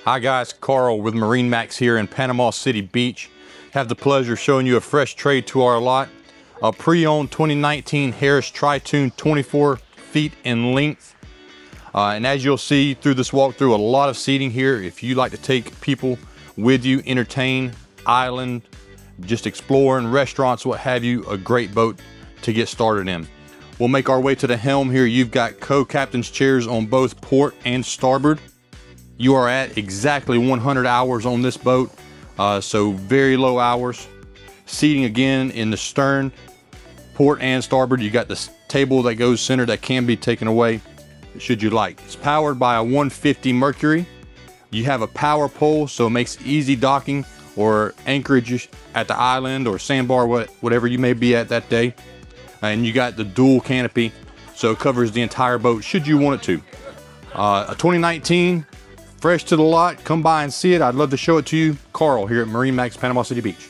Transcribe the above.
Hi guys, Carl with MarineMax here in Panama City Beach. Have the pleasure of showing you a fresh trade to our lot. A pre-owned 2019 Harris Tri-Toon, 24 feet in length. And as you'll see through this walkthrough, a lot of seating here. If you like to take people with you, entertain, island, just exploring, restaurants, what have you, a great boat to get started in. We'll make our way to the helm here. You've got co-captain's chairs on both port and starboard. You are at exactly 100 hours on this boat, so very low hours. Seating again in the stern, port and starboard. You got this table that goes center that can be taken away should you like. It's powered by a 150 Mercury. You have a power pole, so it makes easy docking or anchorage at the island or sandbar, whatever you may be at that day. And you got the dual canopy, so it covers the entire boat should you want it to. A 2019, fresh to the lot. Come by and see it. I'd love to show it to you. Carl here at MarineMax Panama City Beach.